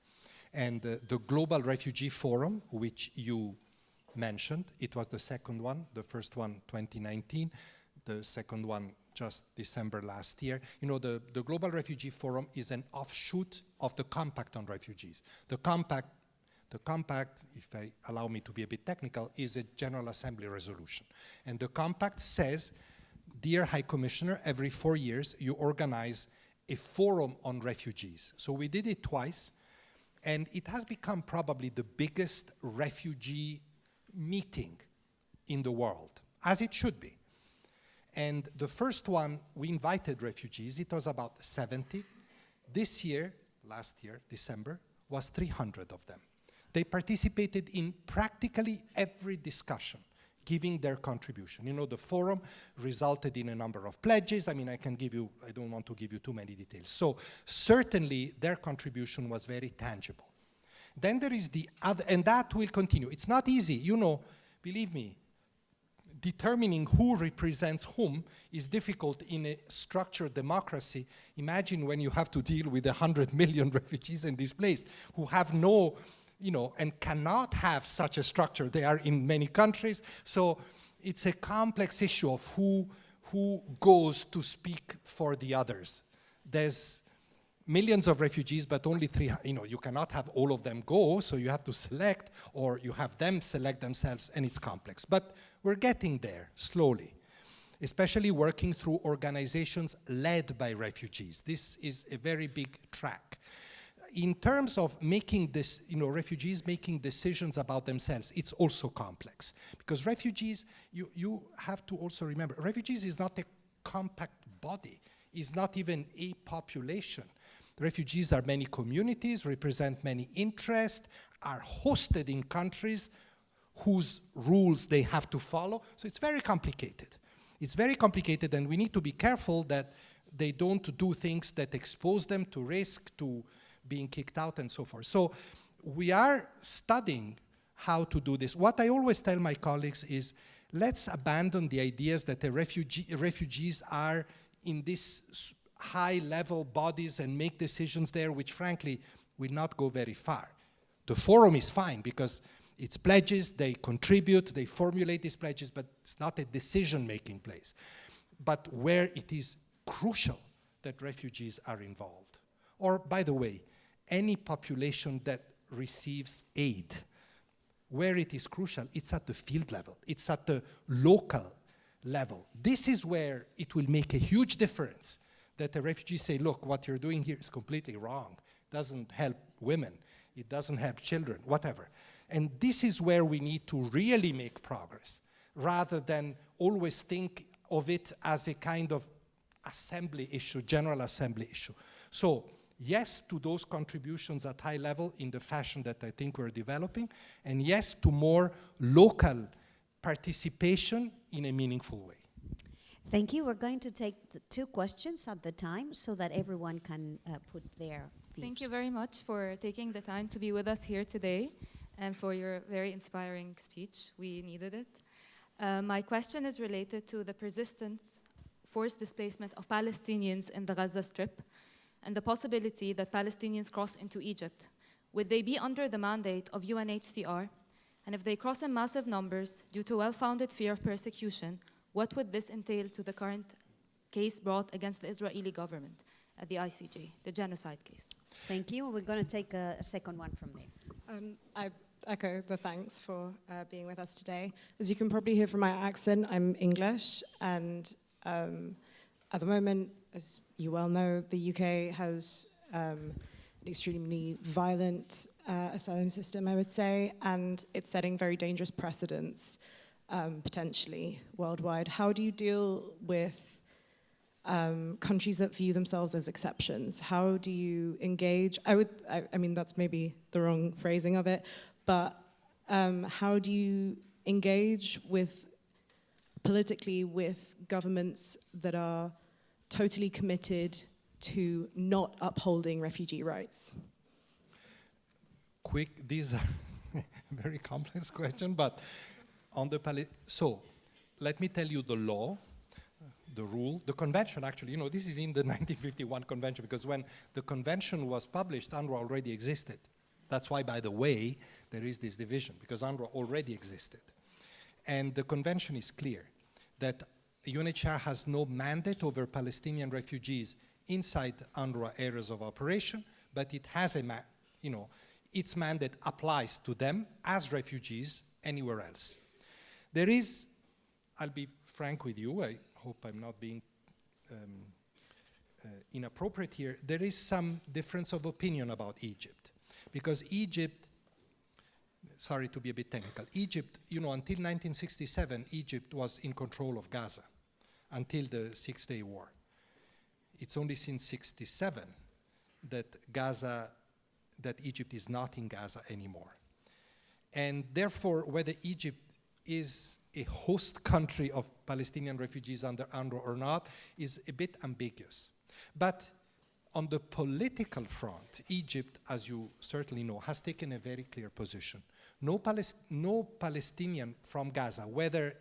S2: And the Global Refugee Forum, which you mentioned, it was the second one, the first one 2019, the second one just December last year. You know, the Global Refugee Forum is an offshoot of the Compact on Refugees. The Compact, if I allow me to be a bit technical, is a General Assembly resolution. And the Compact says, dear High Commissioner, every 4 years you organize a forum on refugees. So we did it twice, and it has become probably the biggest refugee meeting in the world, as it should be. And the first one, we invited refugees. It was about 70. This year, last year, December, was 300 of them. They participated in practically every discussion, giving their contribution. You know, the forum resulted in a number of pledges. I mean, I don't want to give you too many details. So certainly their contribution was very tangible. Then there is the other, and that will continue. It's not easy, you know, believe me. Determining who represents whom is difficult in a structured democracy. Imagine when you have to deal with 100 million refugees and displaced who have no, you know, and cannot have such a structure. They are in many countries. So it's a complex issue of who goes to speak for the others. There's millions of refugees, but only 300, you know, you cannot have all of them go, so you have to select, or you have them select themselves, and it's complex. But we're getting there, slowly, especially working through organizations led by refugees. This is a very big track. In terms of making this, you know, refugees making decisions about themselves, it's also complex. Because refugees, you have to also remember, refugees is not a compact body, is not even a population. Refugees are many communities, represent many interests, are hosted in countries whose rules they have to follow. So it's very complicated. It's very complicated, and we need to be careful that they don't do things that expose them to risk, to being kicked out, and so forth. So we are studying how to do this. What I always tell my colleagues is, let's abandon the ideas that the refugees are in this high-level bodies and make decisions there, which frankly will not go very far. The forum is fine because it's pledges, they contribute, they formulate these pledges, but it's not a decision-making place. But where it is crucial that refugees are involved, or by the way, any population that receives aid, where it is crucial, it's at the field level, it's at the local level. This is where it will make a huge difference that the refugees say, look, what you're doing here is completely wrong. It doesn't help women. It doesn't help children, whatever. And this is where we need to really make progress, rather than always think of it as a kind of assembly issue, general assembly issue. So yes to those contributions at high level in the fashion that I think we're developing, and yes to more local participation in a meaningful way.
S1: Thank you. We're going to take the 2 questions at the time so that everyone can put their views.
S9: Thank you very much for taking the time to be with us here today and for your very inspiring speech. We needed it. My question is related to the persistent forced displacement of Palestinians in the Gaza Strip and the possibility that Palestinians cross into Egypt. Would they be under the mandate of UNHCR? And if they cross in massive numbers due to well-founded fear of persecution, what would this entail to the current case brought against the Israeli government at the ICJ, the genocide case?
S1: Thank you. We're going to take a second one from there.
S10: I echo the thanks for being with us today. As you can probably hear from my accent, I'm English, and at the moment, as you well know, the UK has an extremely violent asylum system, I would say, and it's setting very dangerous precedents, potentially worldwide. How do you deal with countries that view themselves as exceptions? How do you engage? I mean, that's maybe the wrong phrasing of it, but how do you engage with politically with governments that are totally committed to not upholding refugee rights?
S2: These are very complex question, but on the so let me tell you the law. the rule. The convention, actually, this is in the 1951 convention, because when the convention was published, UNRWA already existed. That's why, by the way, there is this division, because UNRWA already existed. And the convention is clear that UNHCR has no mandate over Palestinian refugees inside UNRWA areas of operation, but it has its mandate applies to them as refugees anywhere else. There is, I'll be frank with you, I hope I'm not being inappropriate here, there is some difference of opinion about Egypt. Because Egypt, sorry to be a bit technical, Egypt, until 1967, Egypt was in control of Gaza, until the Six-Day War. It's only since 1967 that Egypt is not in Gaza anymore. And therefore, whether Egypt is a host country of Palestinian refugees under UNRWA or not is a bit ambiguous. But on the political front, Egypt, as you certainly know, has taken a very clear position. No Palestinian from Gaza, whether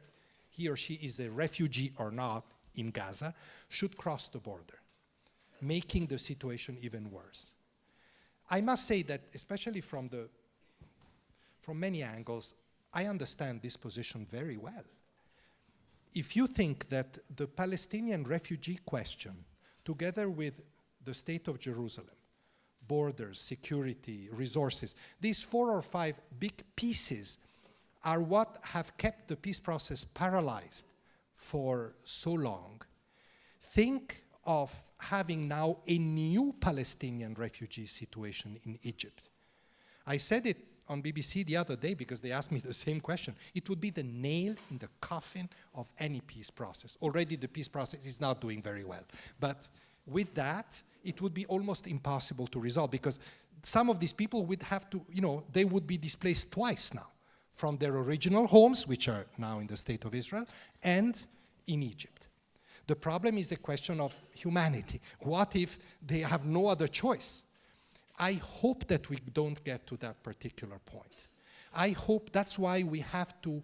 S2: he or she is a refugee or not in Gaza, should cross the border, making the situation even worse. I must say that, especially from many angles, I understand this position very well. If you think that the Palestinian refugee question, together with the state of Jerusalem, borders, security, resources, these 4 or 5 big pieces are what have kept the peace process paralyzed for so long, think of having now a new Palestinian refugee situation in Egypt. I said it on BBC the other day because they asked me the same question. It would be the nail in the coffin of any peace process. Already the peace process is not doing very well. But with that, it would be almost impossible to resolve because some of these people would have to, they would be displaced twice now from their original homes, which are now in the State of Israel, and in Egypt. The problem is a question of humanity. What if they have no other choice? I hope that we don't get to that particular point. I hope that's why we have to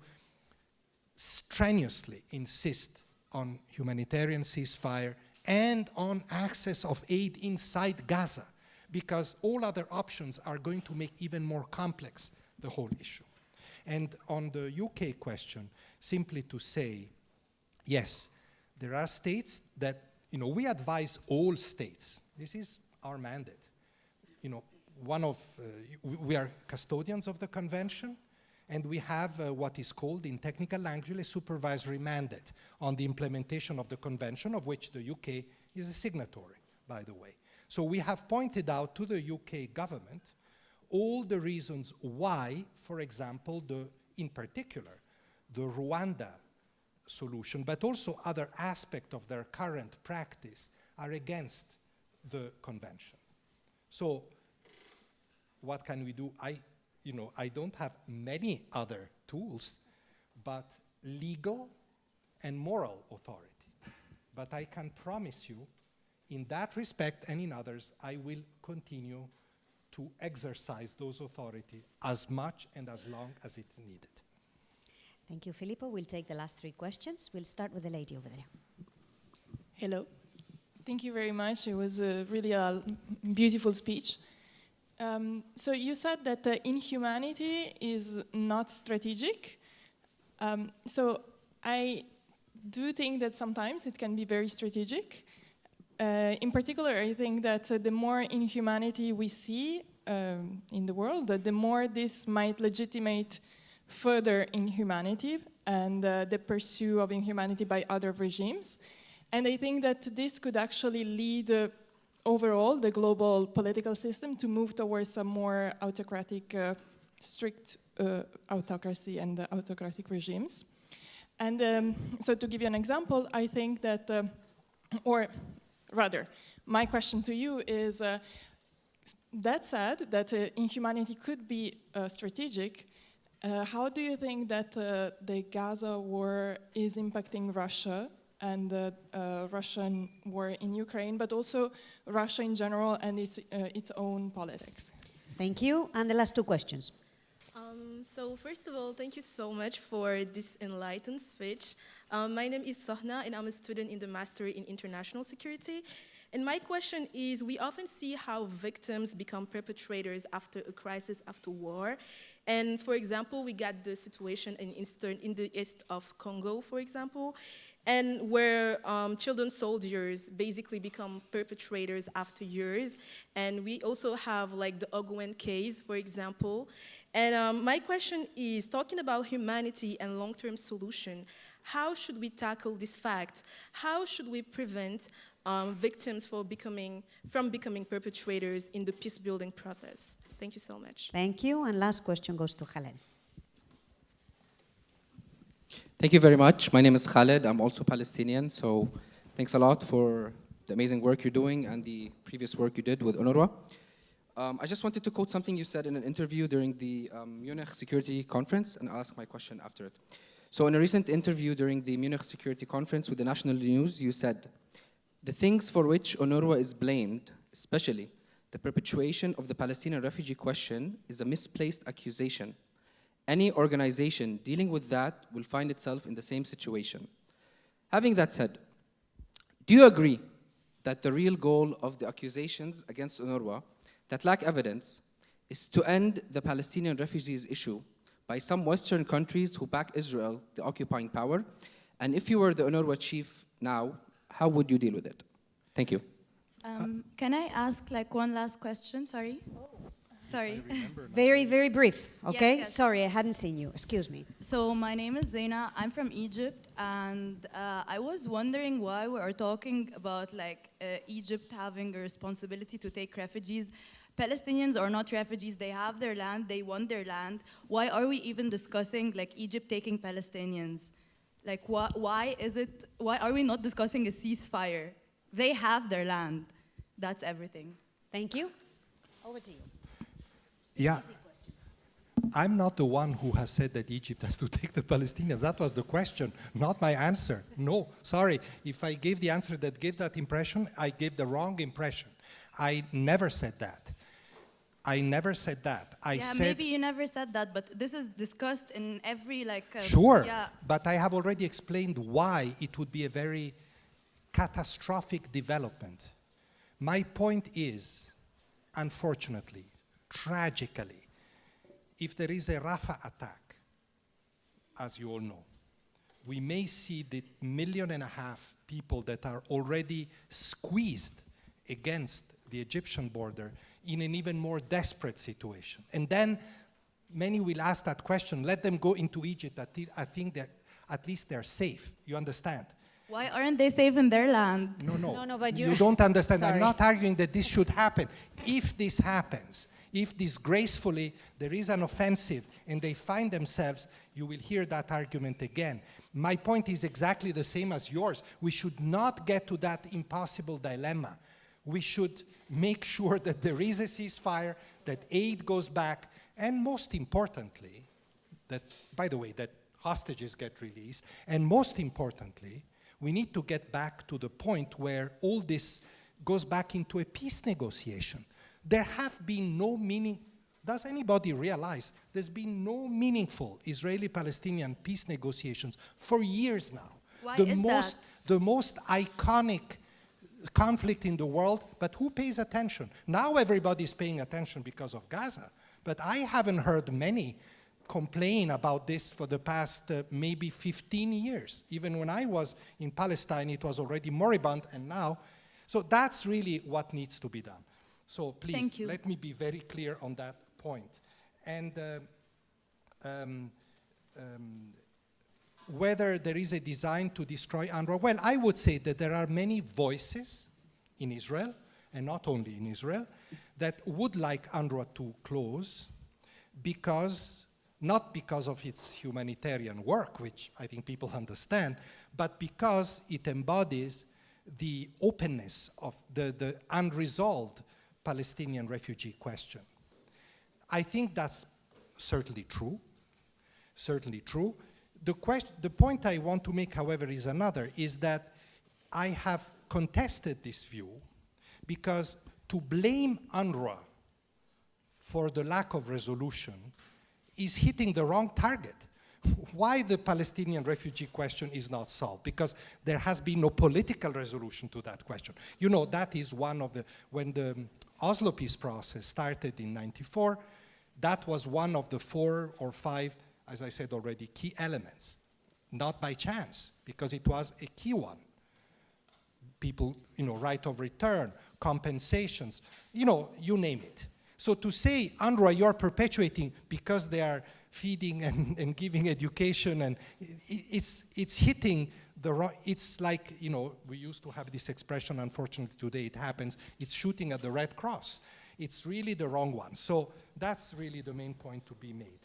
S2: strenuously insist on humanitarian ceasefire and on access of aid inside Gaza, because all other options are going to make even more complex the whole issue. And on the UK question, simply to say, yes, there are states that, we advise all states. This is our mandate. We are custodians of the convention, and we have what is called in technical language a supervisory mandate on the implementation of the convention, of which the UK is a signatory, by the way. So we have pointed out to the UK government all the reasons why, for example, in particular, the Rwanda solution, but also other aspects of their current practice are against the convention. So what can we do? I don't have many other tools, but legal and moral authority. But I can promise you, in that respect and in others, I will continue to exercise those authority as much and as long as it's needed.
S1: Thank you, Filippo. We'll take the last 3 questions. We'll start with the lady over there.
S11: Hello. Thank you very much. It was really a beautiful speech. So you said that inhumanity is not strategic. So I do think that sometimes it can be very strategic. In particular, I think that the more inhumanity we see in the world, the more this might legitimate further inhumanity and the pursuit of inhumanity by other regimes. And I think that this could actually lead overall the global political system to move towards a more autocratic, strict autocracy and autocratic regimes. And so to give you an example, I think that, or rather, my question to you is, that said, that inhumanity could be strategic, how do you think that the Gaza war is impacting Russia and the Russian war in Ukraine, but also Russia in general and its own politics?
S1: Thank you. And the last 2 questions.
S12: So first of all, thank you so much for this enlightened speech. My name is Sohna, and I'm a student in the Master in International Security. And my question is, we often see how victims become perpetrators after a crisis, after war. And for example, we got the situation in the east of Congo, for example, and where children soldiers basically become perpetrators after years. And we also have like the Ogwen case, for example. And my question is, talking about humanity and long-term solution, how should we tackle this fact? How should we prevent victims from becoming perpetrators in the peace-building process? Thank you so much.
S1: Thank you. And last question goes to Khaled.
S13: Thank you very much. My name is Khaled. I'm also Palestinian. So thanks a lot for the amazing work you're doing and the previous work you did with UNRWA. I just wanted to quote something you said in an interview during the Munich Security Conference, and I'll ask my question after it. So in a recent interview during the Munich Security Conference with the National News, you said, "The things for which UNRWA is blamed, especially the perpetuation of the Palestinian refugee question, is a misplaced accusation. Any organization dealing with that will find itself in the same situation." Having that said, do you agree that the real goal of the accusations against UNRWA that lack evidence is to end the Palestinian refugees issue by some Western countries who back Israel, the occupying power? And if you were the UNRWA chief now, how would you deal with it? Thank you.
S14: Can I ask like one last question? Sorry. Sorry.
S1: Very, very brief, okay?
S14: Yes.
S1: Sorry, I hadn't seen you. Excuse me.
S14: So my name is Zaina. I'm from Egypt, and I was wondering why we are talking about like Egypt having a responsibility to take refugees. Palestinians are not refugees. They have their land. They want their land. Why are we even discussing like Egypt taking Palestinians? Like why are we not discussing a ceasefire? They have their land. That's everything.
S1: Thank you. Over to you.
S2: Yeah, I'm not the one who has said that Egypt has to take the Palestinians. That was the question, not my answer. No, sorry. If I gave the answer that gave that impression, I gave the wrong impression. I never said that. I never said that. I said,
S14: maybe you never said that, but this is discussed in every like...
S2: sure,
S14: yeah.
S2: But I have already explained why it would be a very catastrophic development. My point is, unfortunately, tragically, if there is a Rafah attack, as you all know, we may see the 1.5 million people that are already squeezed against the Egyptian border in an even more desperate situation. And then many will ask that question, let them go into Egypt, I think that at least they're safe, you understand?
S14: Why aren't they safe in their land?
S2: No,
S1: but
S2: you don't understand.
S1: Sorry.
S2: I'm not arguing that this should happen. If this happens, if disgracefully there is an offensive and they find themselves, you will hear that argument again. My point is exactly the same as yours. We should not get to that impossible dilemma. We should make sure that there is a ceasefire, that aid goes back, and most importantly, that, by the way, that hostages get released, and most importantly, we need to get back to the point where all this goes back into a peace negotiation. There have been no does anybody realize there's been no meaningful Israeli-Palestinian peace negotiations for years now?
S14: Why
S2: the most iconic conflict in the world, but who pays attention? Now everybody's paying attention because of Gaza, but I haven't heard many complain about this for the past maybe 15 years. Even when I was in Palestine, it was already moribund, and now, so that's really what needs to be done. So please, let me be very clear on that point. And whether there is a design to destroy UNRWA, well, I would say that there are many voices in Israel, and not only in Israel, that would like UNRWA to close not because of its humanitarian work, which I think people understand, but because it embodies the openness of the unresolved Palestinian refugee question. I think that's certainly true, The point I want to make, however, is another, is that I have contested this view because to blame UNRWA for the lack of resolution is hitting the wrong target. Why the Palestinian refugee question is not solved? Because there has been no political resolution to that question. You know, that is one of the, when the Oslo peace process started in '94, that was one of the 4 or 5, as I said already, key elements. Not by chance, because it was a key one. People, you know, right of return, compensations, you know, you name it. So to say, UNRWA, you're perpetuating because they are feeding and giving education, and it's hitting the wrong, it's like, you know, we used to have this expression, unfortunately today it happens, it's shooting at the Red Cross. It's really the wrong one. So that's really the main point to be made.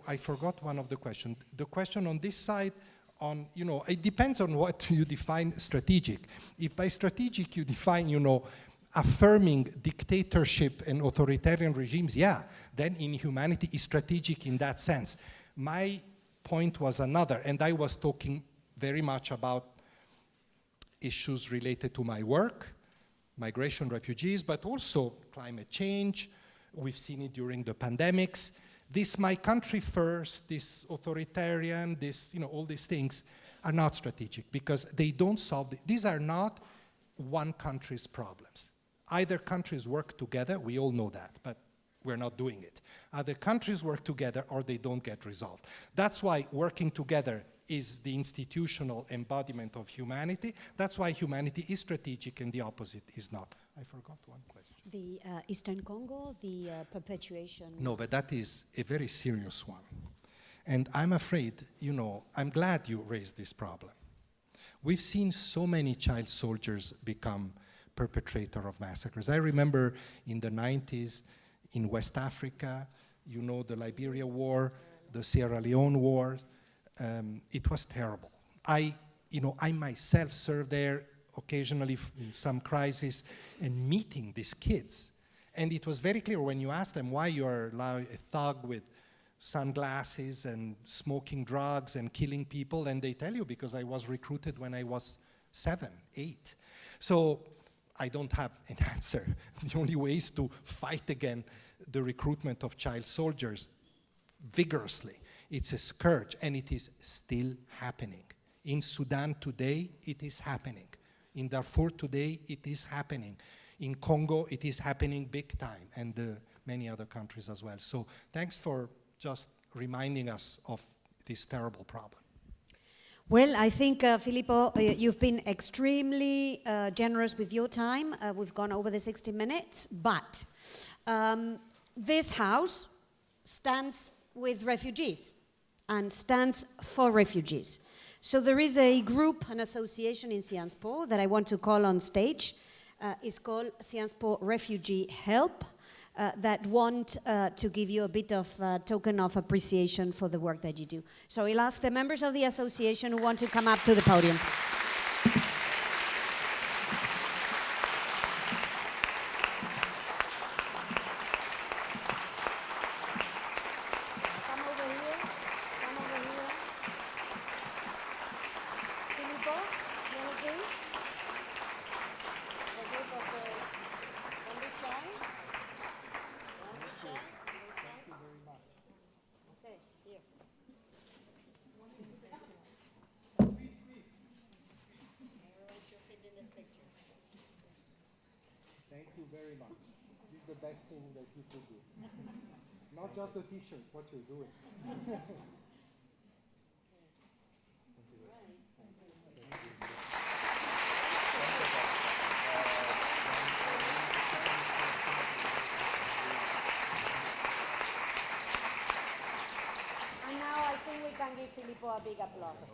S2: I forgot one of the questions. The question on this side, on, you know, it depends on what you define strategic. If by strategic you define, you know, affirming dictatorship and authoritarian regimes, yeah, then inhumanity is strategic in that sense. My point was another, and I was talking very much about issues related to my work, migration, refugees, but also climate change. We've seen it during the pandemics. This my country first, this authoritarian, this, you know, all these things are not strategic because they don't solve, these are not one country's problems. Either countries work together, we all know that, but we're not doing it. Either countries work together or they don't get resolved. That's why working together is the institutional embodiment of humanity. That's why humanity is strategic and the opposite is not. I forgot one question.
S1: The Eastern Congo, the perpetuation.
S2: No, but that is a very serious one. And I'm afraid, you know, I'm glad you raised this problem. We've seen so many child soldiers become perpetrator of massacres. I remember in the 90s in West Africa, you know, the Liberia war, the Sierra Leone war, it was terrible. I myself served there occasionally in some crisis and meeting these kids. And it was very clear when you ask them why you're a thug with sunglasses and smoking drugs and killing people, and they tell you because I was recruited when I was 7, 8. So I don't have an answer. The only way is to fight again the recruitment of child soldiers vigorously. It's a scourge, and it is still happening. In Sudan today, it is happening. In Darfur today, it is happening. In Congo, it is happening big time, and many other countries as well. So thanks for just reminding us of this terrible problem.
S1: Well, I think, Filippo, you've been extremely generous with your time. We've gone over the 60 minutes, but this house stands with refugees and stands for refugees. So there is a group, an association in Sciences Po that I want to call on stage. It's called Sciences Po Refugee Help. That want to give you a bit of token of appreciation for the work that you do. So I'll ask the members of the association who want to come up to the podium. Come over here. Come over here. Filippo, you want to do? The group of on this side. Okay, here.
S2: Thank you very much. This is the best thing that you could do. Not just the t-shirt, what you're doing.
S1: And now I think we can give Filippo a big applause.